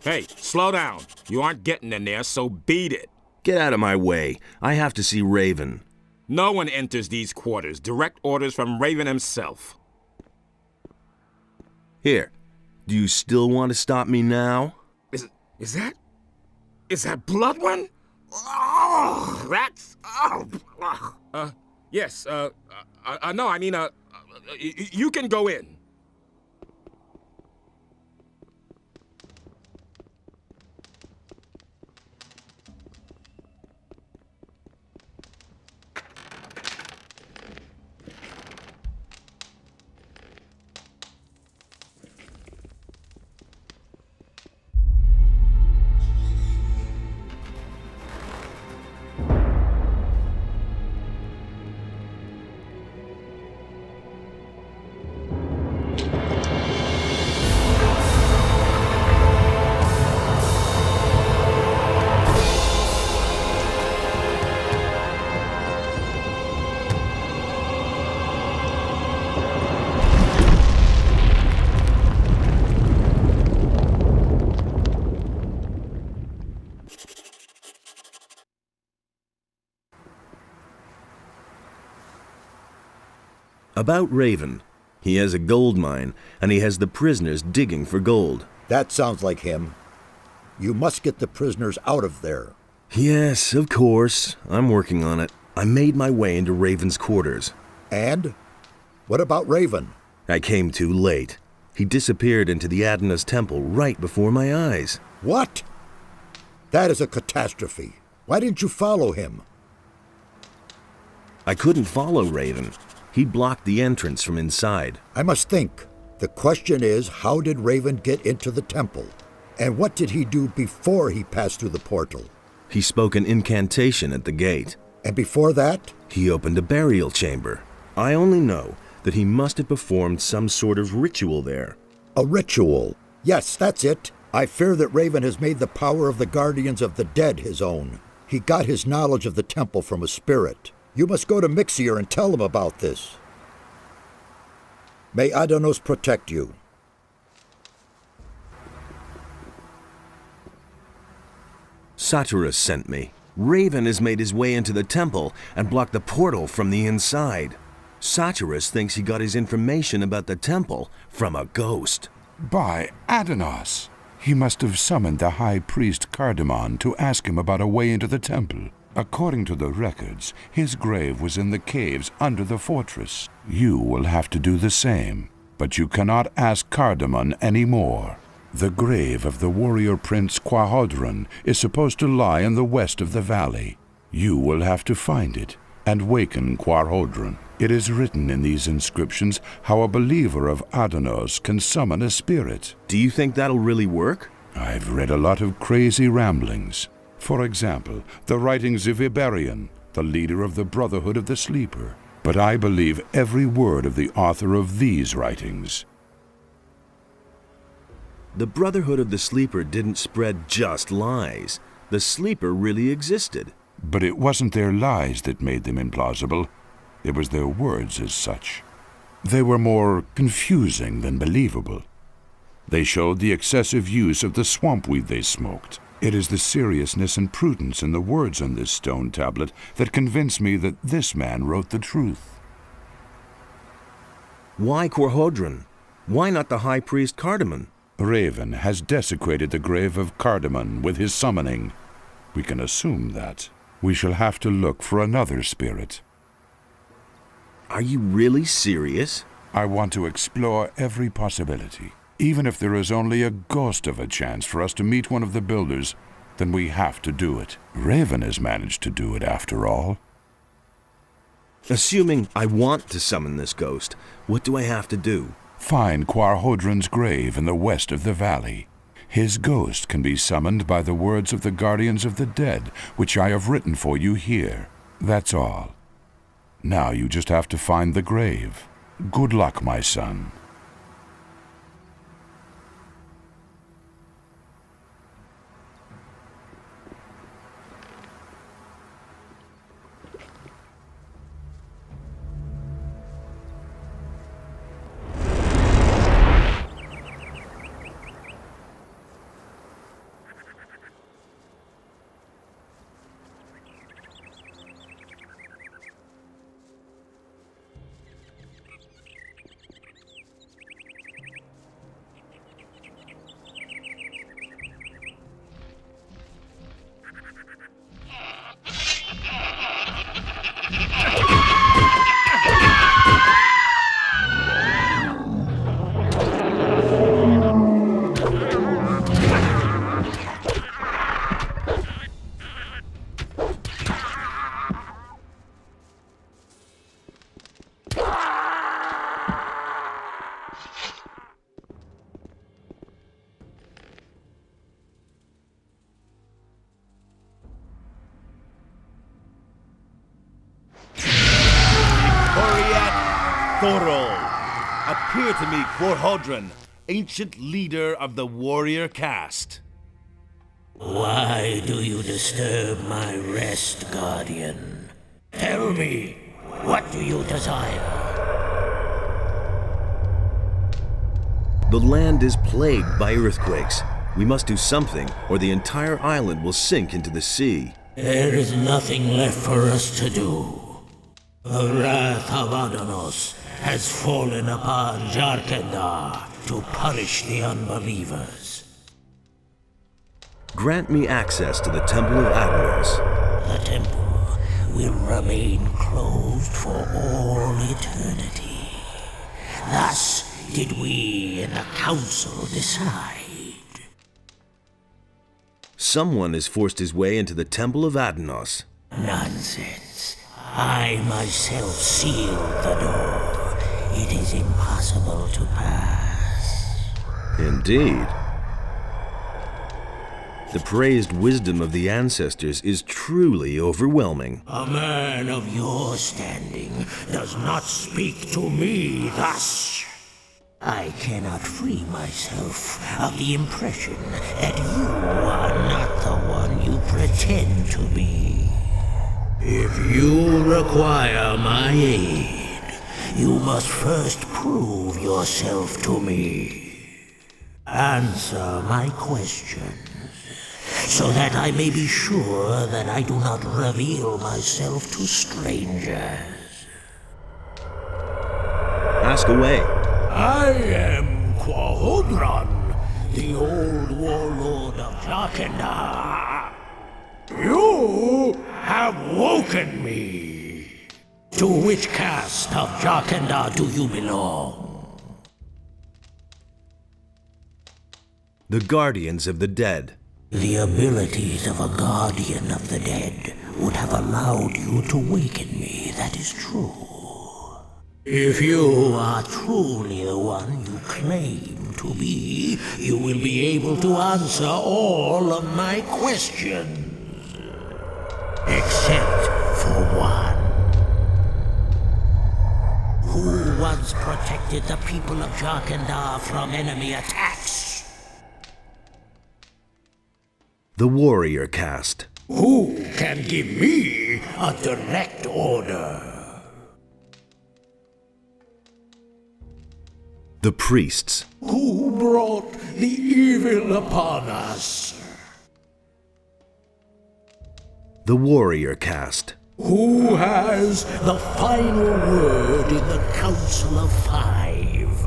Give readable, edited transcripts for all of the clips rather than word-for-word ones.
Hey, slow down. You aren't getting in there, so beat it. Get out of my way. I have to see Raven. No one enters these quarters. Direct orders from Raven himself. Here. Do you still want to stop me now? Is that blood one? Oh, that's... yes, no, I mean, you can go in. About Raven. He has a gold mine, and he has the prisoners digging for gold. That sounds like him. You must get the prisoners out of there. Yes, of course. I'm working on it. I made my way into Raven's quarters. And? What about Raven? I came too late. He disappeared into the Adonis temple right before my eyes. What? That is a catastrophe. Why didn't you follow him? I couldn't follow Raven. He blocked the entrance from inside. I must think. The question is, how did Raven get into the temple? And what did he do before he passed through the portal? He spoke an incantation at the gate. And before that? He opened a burial chamber. I only know that he must have performed some sort of ritual there. A ritual? Yes, that's it. I fear that Raven has made the power of the guardians of the dead his own. He got his knowledge of the temple from a spirit. You must go to Myxir and tell him about this. May Adonos protect you. Saturas sent me. Raven has made his way into the temple and blocked the portal from the inside. Saturas thinks he got his information about the temple from a ghost. By Adonos! He must have summoned the high priest Quarhodron to ask him about a way into the temple. According to the records, his grave was in the caves under the fortress. You will have to do the same, but you cannot ask Quarhodron anymore. The grave of the warrior prince Quarhodron is supposed to lie in the west of the valley. You will have to find it and waken Quarhodron. It is written in these inscriptions how a believer of Adonos can summon a spirit. Do you think that'll really work? I've read a lot of crazy ramblings. For example, the writings of Iberian, the leader of the Brotherhood of the Sleeper. But I believe every word of the author of these writings. The Brotherhood of the Sleeper didn't spread just lies. The Sleeper really existed. But it wasn't their lies that made them implausible. It was their words as such. They were more confusing than believable. They showed the excessive use of the swamp weed they smoked. It is the seriousness and prudence in the words on this stone tablet that convince me that this man wrote the truth. Why Quarhodron? Why not the High Priest Quarhodron? Raven has desecrated the grave of Quarhodron with his summoning. We can assume that. We shall have to look for another spirit. Are you really serious? I want to explore every possibility. Even if there is only a ghost of a chance for us to meet one of the builders, then we have to do it. Raven has managed to do it after all. Assuming I want to summon this ghost, what do I have to do? Find Quarhodron's grave in the west of the valley. His ghost can be summoned by the words of the guardians of the dead, which I have written for you here. That's all. Now you just have to find the grave. Good luck, my son. Thorol, appear to me Quarhodron, ancient leader of the warrior caste. Why do you disturb my rest, Guardian? Tell me, what do you desire? The land is plagued by earthquakes. We must do something, or the entire island will sink into the sea. There is nothing left for us to do. The wrath of Adanos has fallen upon Jarkendar to punish the unbelievers. Grant me access to the Temple of Adanos. The temple will remain closed for all eternity. Thus did we in the council decide. Someone has forced his way into the Temple of Adanos. Nonsense. I myself sealed the door. It is impossible to pass. Indeed. The praised wisdom of the ancestors is truly overwhelming. A man of your standing does not speak to me thus. I cannot free myself of the impression that you are not the one you pretend to be. If you require my aid, you must first prove yourself to me. Answer my questions, so that I may be sure that I do not reveal myself to strangers. Ask away. I am Quarhodron, the old warlord of Jarkendar. You have woken me. To which caste of Jarkendar do you belong? The Guardians of the Dead. The abilities of a guardian of the dead would have allowed you to waken me, that is true. If you are truly the one you claim to be, you will be able to answer all of my questions. Except for one. Who once protected the people of Jarkendar from enemy attacks? The warrior caste. Who can give me a direct order? The priests. Who brought the evil upon us? The warrior caste. Who has the final word in the Council of Five?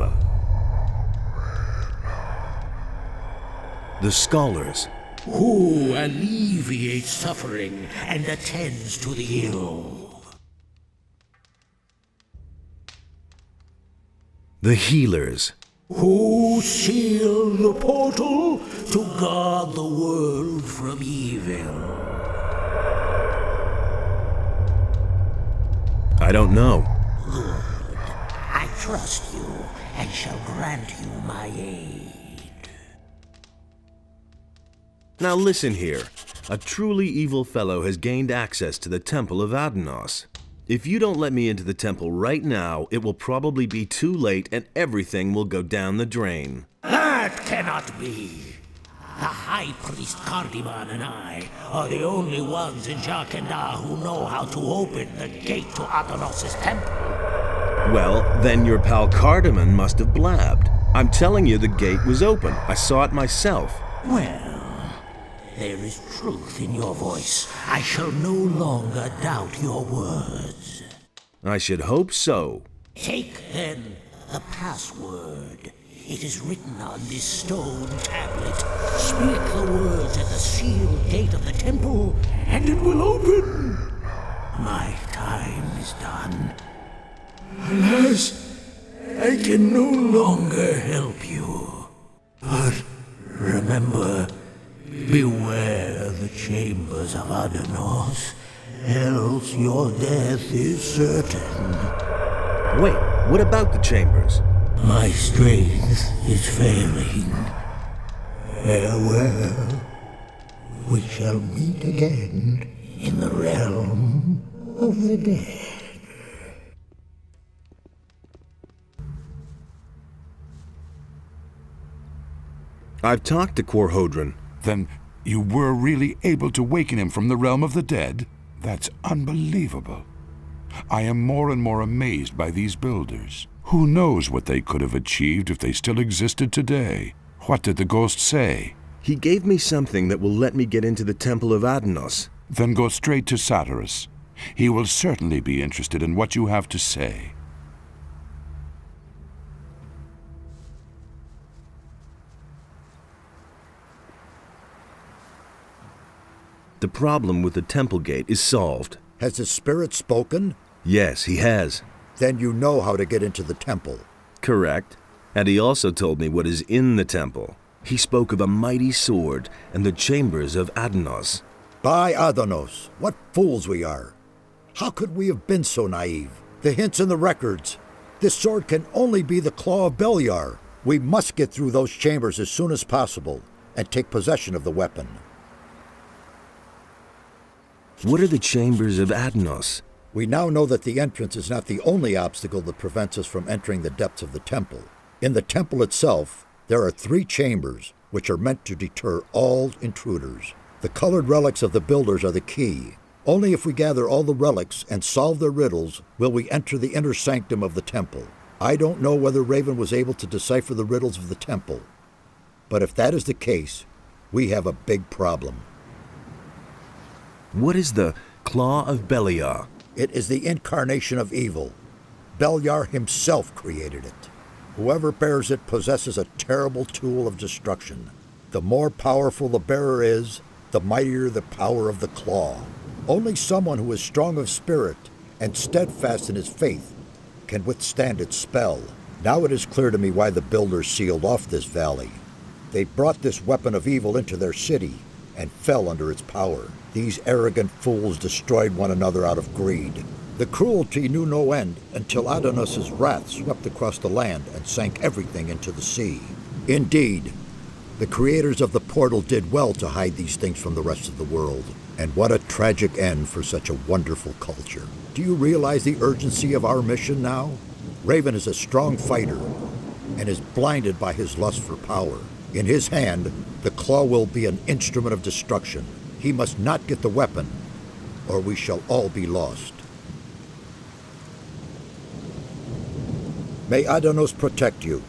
The scholars. Who alleviates suffering and attends to the ill? The healers. Who seal the portal to guard the world from evil? I don't know. Good. I trust you and shall grant you my aid. Now listen here. A truly evil fellow has gained access to the Temple of Adanos. If you don't let me into the temple right now, it will probably be too late and everything will go down the drain. That cannot be. The High Priest Cardiman and I are the only ones in Jarkendar who know how to open the gate to Adanos' temple. Well, then your pal Cardiman must have blabbed. I'm telling you the gate was open. I saw it myself. Well, there is truth in your voice. I shall no longer doubt your words. I should hope so. Take, then, the password. It is written on this stone tablet. Speak the words at the sealed gate of the temple, and it will open. My time is done. Alas, I can no longer help you. But remember, beware the chambers of Adanos, else your death is certain. Wait, what about the chambers? My strength is failing. Farewell. We shall meet again in the realm of the dead. I've talked to Quarhodron. Then you were really able to waken him from the realm of the dead? That's unbelievable. I am more and more amazed by these builders. Who knows what they could have achieved if they still existed today? What did the ghost say? He gave me something that will let me get into the Temple of Adanos. Then go straight to Saturas. He will certainly be interested in what you have to say. The problem with the temple gate is solved. Has the spirit spoken? Yes, he has. Then you know how to get into the temple. Correct. And he also told me what is in the temple. He spoke of a mighty sword and the chambers of Adanos. By Adanos, what fools we are. How could we have been so naive? The hints in the records. This sword can only be the claw of Beliar. We must get through those chambers as soon as possible and take possession of the weapon. What are the chambers of Adanos? We now know that the entrance is not the only obstacle that prevents us from entering the depths of the temple. In the temple itself, there are 3 chambers which are meant to deter all intruders. The colored relics of the builders are the key. Only if we gather all the relics and solve their riddles will we enter the inner sanctum of the temple. I don't know whether Raven was able to decipher the riddles of the temple, but if that is the case, we have a big problem. What is the Claw of Beliar? It is the incarnation of evil. Beliar himself created it. Whoever bears it possesses a terrible tool of destruction. The more powerful the bearer is, the mightier the power of the claw. Only someone who is strong of spirit and steadfast in his faith can withstand its spell. Now it is clear to me why the builders sealed off this valley. They brought this weapon of evil into their city and fell under its power. These arrogant fools destroyed one another out of greed. The cruelty knew no end until Adanos' wrath swept across the land and sank everything into the sea. Indeed, the creators of the portal did well to hide these things from the rest of the world. And what a tragic end for such a wonderful culture. Do you realize the urgency of our mission now? Raven is a strong fighter and is blinded by his lust for power. In his hand, the claw will be an instrument of destruction. He must not get the weapon, or we shall all be lost. May Adanos protect you.